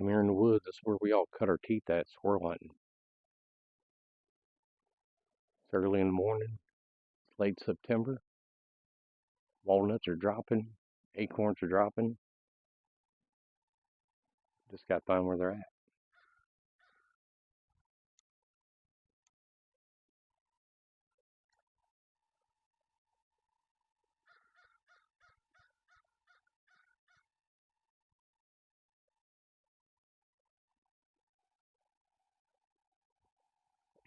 come here in the woods. That's where we all cut our teeth at squirrel hunting. It's early in the morning, late September. Walnuts are dropping, acorns are dropping. Just got to find where they're at.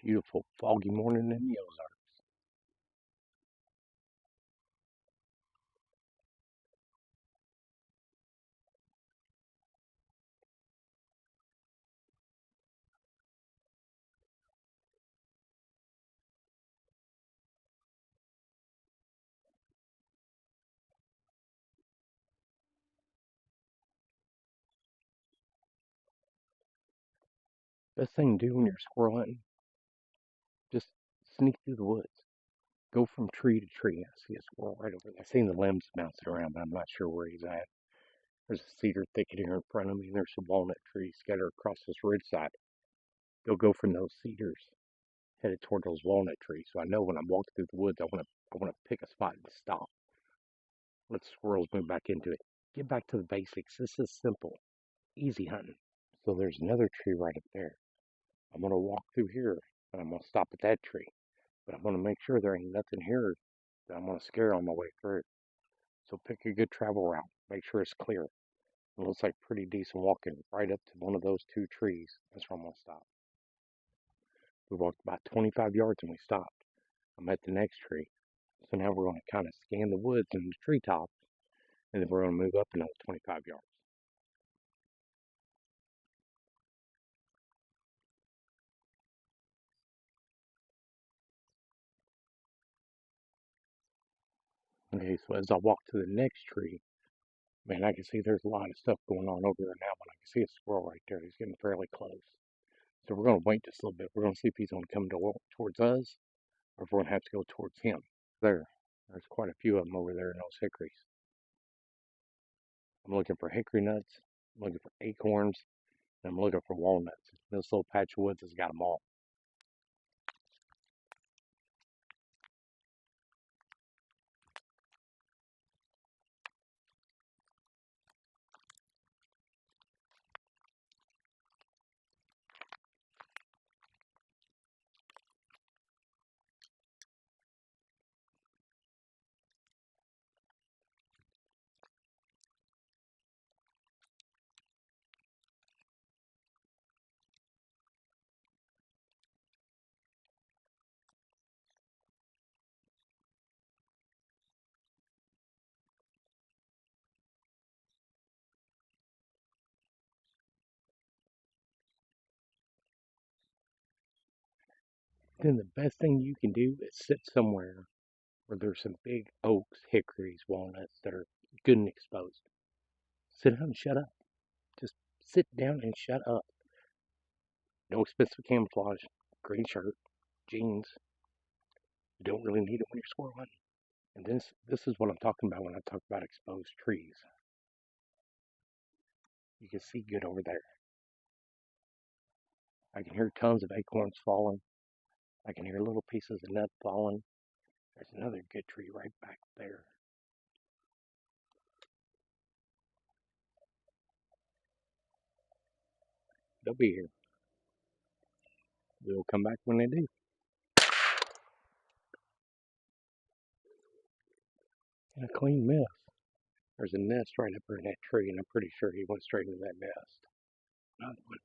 Beautiful foggy morning in the Ozark. Best thing to do when you're squirrel hunting, just sneak through the woods. Go from tree to tree. I see a squirrel right over there. I've seen the limbs bouncing around, but I'm not sure where he's at. There's a cedar thicket here in front of me, and there's some walnut trees scattered across this ridge side. They'll go from those cedars headed toward those walnut trees. So I know when I'm walking through the woods, I want to pick a spot and stop. Let the squirrels move back into it. Get back to the basics. This is simple, easy hunting. So there's another tree right up there. I'm gonna walk through here, and I'm gonna stop at that tree. But I'm gonna make sure there ain't nothing here that I'm gonna scare on my way through. So pick a good travel route. Make sure it's clear. It looks like pretty decent walking right up to one of those two trees. That's where I'm gonna stop. We walked about 25 yards and we stopped. I'm at the next tree. So now we're gonna kind of scan the woods and the treetops, and then we're gonna move up another 25 yards. Okay, so as I walk to the next tree, man, I can see there's a lot of stuff going on over there now, but I can see a squirrel right there. He's getting fairly close. So we're going to wait just a little bit. We're going to see if he's going to come towards us or if we're going to have to go towards him. There's quite a few of them over there in those hickories. I'm looking for hickory nuts, I'm looking for acorns, and I'm looking for walnuts. This little patch of woods has got them all. Then the best thing you can do is sit somewhere where there's some big oaks, hickories, walnuts that are good and exposed. Sit down and shut up. Just sit down and shut up. No expensive camouflage, green shirt, jeans. You don't really need it when you're squirrel hunting. And this is what I'm talking about when I talk about exposed trees. You can see good over there. I can hear tons of acorns falling. I can hear little pieces of nut falling. There's another good tree right back there. They'll be here. We'll come back when they do. And a clean miss. There's a nest right up there in that tree, and I'm pretty sure he went straight into that nest. Another one.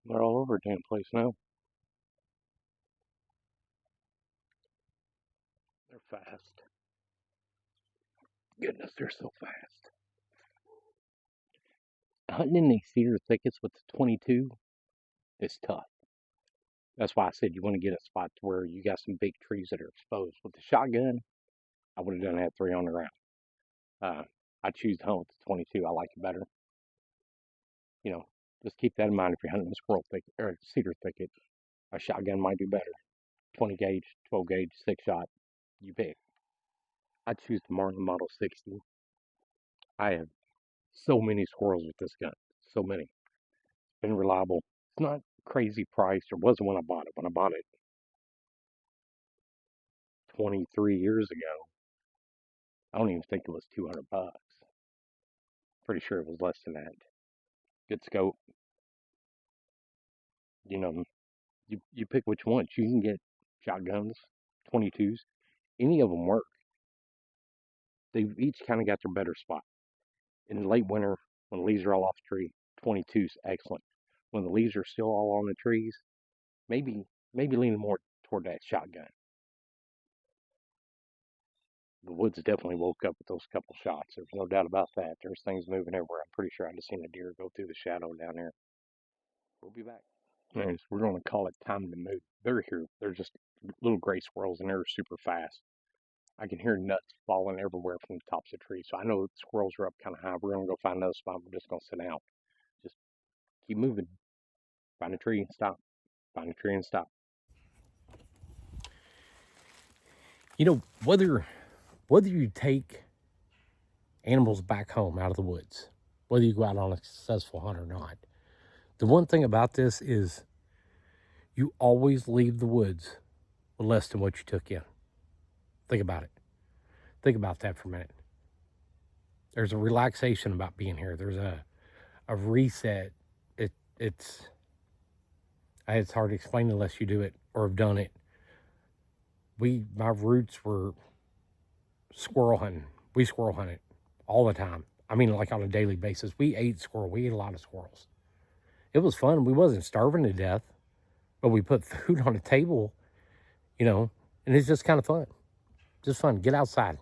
They're all over the damn place now. They're fast. Goodness, they're so fast. Hunting in these cedar thickets with the 22 is tough. That's why I said you want to get a spot to where you got some big trees that are exposed. With the shotgun, I would have done that 3 on the ground. I choose to hunt with the 22. I like it better. You know, just keep that in mind if you're hunting a squirrel thicket or a cedar thicket. A shotgun might do better. 20 gauge, 12 gauge, 6 shot. You pick. I choose the Marlin Model 60. I have so many squirrels with this gun. So many. It's been reliable. It's not crazy priced, or wasn't when I bought it. When I bought it 23 years ago, I don't even think it was $200. Pretty sure it was less than that. Good scope. You know, you pick which ones. You can get shotguns, 22s. Any of them work. They've each kind of got their better spot. In the late winter, when the leaves are all off the tree, 22's excellent. When the leaves are still all on the trees, maybe leaning more toward that shotgun. The woods definitely woke up with those couple shots. There's no doubt about that. There's things moving everywhere. I'm pretty sure I just seen a deer go through the shadow down there. We'll be back. Anyways, we're going to call it time to move. They're here. They're just little gray squirrels, and they're super fast. I can hear nuts falling everywhere from the tops of trees. So I know the squirrels are up kind of high. We're going to go find another spot. We're just going to sit out. Just keep moving. Find a tree and stop. Find a tree and stop. You know, whether you take animals back home out of the woods, whether you go out on a successful hunt or not, the one thing about this is you always leave the woods with less than what you took in. Think about it. Think about that for a minute. There's a relaxation about being here. There's a reset. It's hard to explain unless you do it or have done it. My roots were squirrel hunting. We squirrel hunted all the time. I mean, like on a daily basis. We ate squirrel. We ate a lot of squirrels. It was fun. We wasn't starving to death, but we put food on the table, and it's just kind of fun. Just fun. Get outside.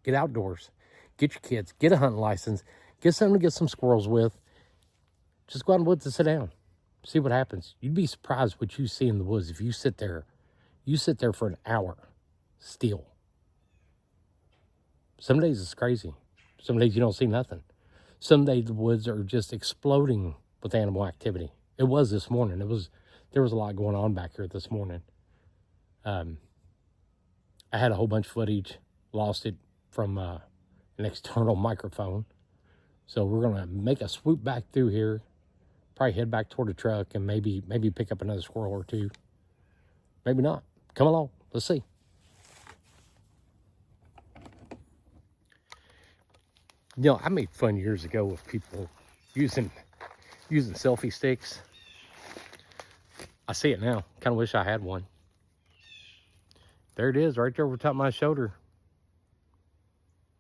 Get outdoors. Get your kids. Get a hunting license. Get something to get some squirrels with. Just go out in the woods and sit down. See what happens. You'd be surprised what you see in the woods if you sit there. You sit there for an hour still. Some days it's crazy. Some days you don't see nothing. Some days the woods are just exploding with animal activity. It was this morning. There was a lot going on back here this morning. I had a whole bunch of footage, lost it from an external microphone. So we're gonna make a swoop back through here, probably head back toward the truck, and maybe pick up another squirrel or two. Maybe not. Come along. Let's see. I made fun years ago of people using selfie sticks. I see it now. Kind of wish I had one. There it is, right there over top of my shoulder.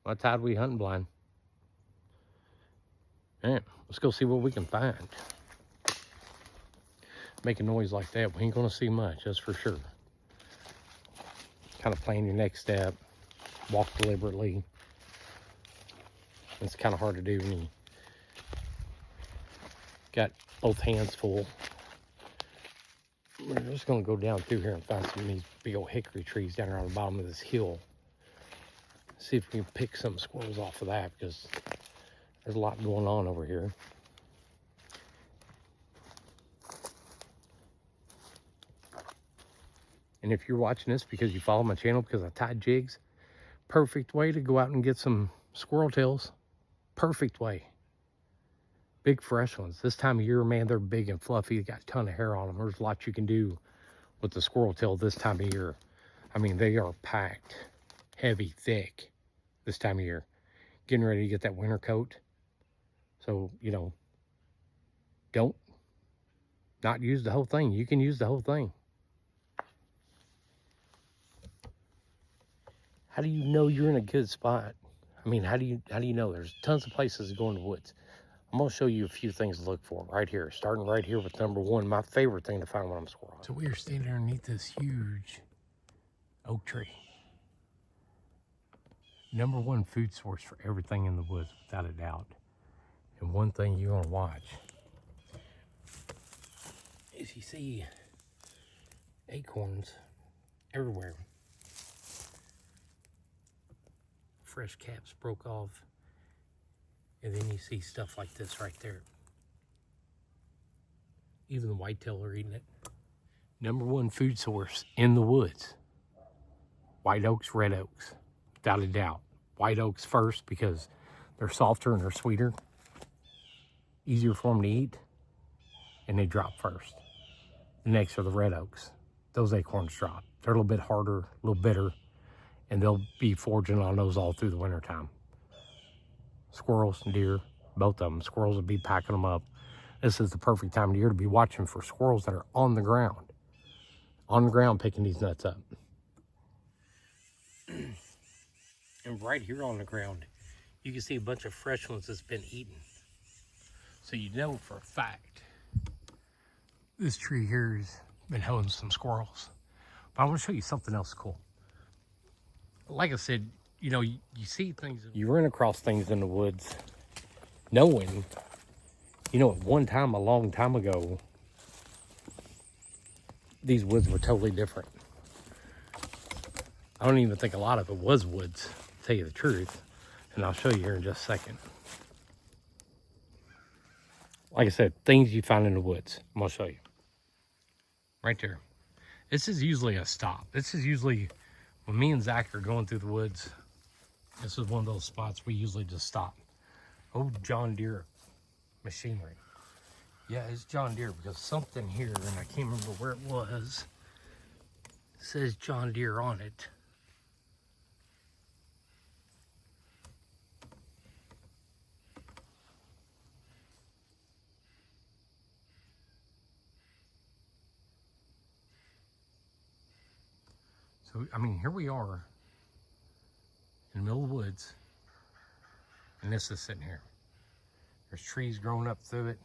My tied we hunting blind. Man, let's go see what we can find. Make a noise like that, we ain't gonna see much, that's for sure. Kind of plan your next step. Walk deliberately. It's kind of hard to do when you got both hands full. We're just going to go down through here and find some of these big old hickory trees down here on the bottom of this hill. See if we can pick some squirrels off of that, because there's a lot going on over here. And if you're watching this because you follow my channel because I tied jigs, perfect way to go out and get some squirrel tails. Perfect way. Big fresh ones. This time of year, man, they're big and fluffy. They got a ton of hair on them. There's a lot you can do with the squirrel tail this time of year. I mean, they are packed, heavy, thick this time of year. Getting ready to get that winter coat. So, don't not use the whole thing. You can use the whole thing. How do you know you're in a good spot? I mean, how do you know? There's tons of places to go in the woods. I'm going to show you a few things to look for right here. Starting right here with number one, my favorite thing to find when I'm squirreling. So we are standing underneath this huge oak tree. Number one food source for everything in the woods, without a doubt. And one thing you want to watch is you see acorns everywhere. Fresh caps broke off. And then you see stuff like this right there. Even the whitetail are eating it. #1 food source in the woods. White oaks, red oaks, without a doubt. White oaks first because they're softer and they're sweeter. Easier for them to eat. And they drop first. The next are the red oaks. Those acorns drop. They're a little bit harder, a little bitter, and they'll be foraging on those all through the wintertime. Squirrels and deer, both of them. Squirrels will be packing them up. This is the perfect time of year to be watching for squirrels that are on the ground. On the ground picking these nuts up. And right here on the ground, you can see a bunch of fresh ones that's been eaten. So you know for a fact, this tree here has been holding some squirrels. But I want to show you something else cool. Like I said, you know, you see things, you run across things in the woods knowing, you know, at one time, a long time ago, these woods were totally different. I don't even think a lot of it was woods, to tell you the truth. And I'll show you here in just a second. Like I said, things you find in the woods. I'm going to show you. Right there. This is usually a stop. This is usually, when me and Zach are going through the woods, this is one of those spots we usually just stop. Old John Deere machinery. Yeah, it's John Deere because something here, and I can't remember where it was, says John Deere on it. So, I mean, here we are in the middle of the woods, and this is sitting here. There's trees growing up through it,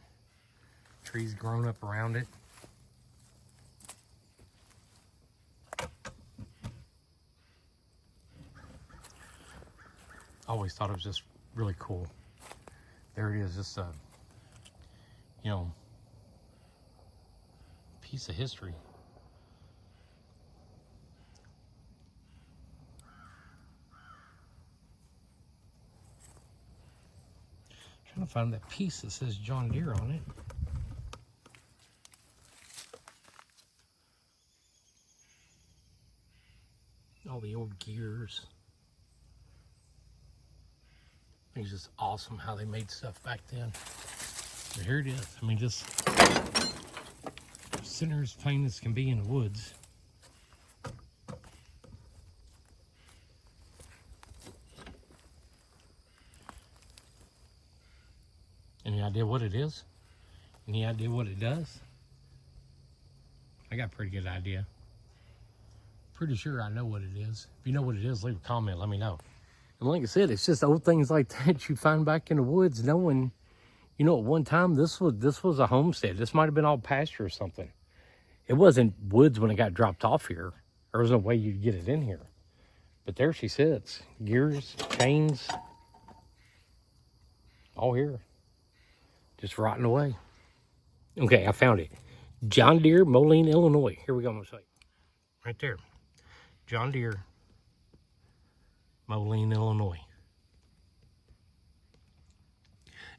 trees growing up around it. I always thought it was just really cool. There it is, just a, you know, piece of history. Trying to find that piece that says John Deere on it. All the old gears. It's just awesome how they made stuff back then. But here it is. I mean, just sitting there as plain as can be in the woods. Any idea what it is? Any idea what it does? I got a pretty good idea. Pretty sure I know what it is. If you know what it is, leave a comment, let me know. And like I said, it's just old things like that you find back in the woods, knowing, you know, at one time this was a homestead. This might have been all pasture or something. It wasn't woods when it got dropped off here. There was no way you'd get it in here. But there she sits. Gears, chains, all here. Just rotting away. Okay, I found it. John Deere, Moline, Illinois. Here we go, I'm gonna show you. Right there. John Deere, Moline, Illinois.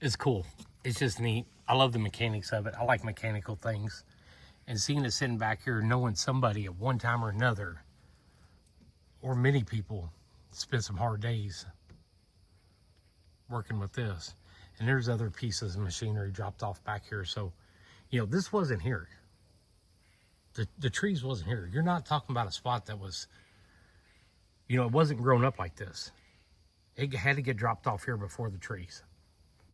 It's cool. It's just neat. I love the mechanics of it. I like mechanical things. And seeing it sitting back here, knowing somebody at one time or another, or many people, spent some hard days working with this. And there's other pieces of machinery dropped off back here. So, you know, this wasn't here. The trees wasn't here. You're not talking about a spot that was, you know, it wasn't grown up like this. It had to get dropped off here before the trees.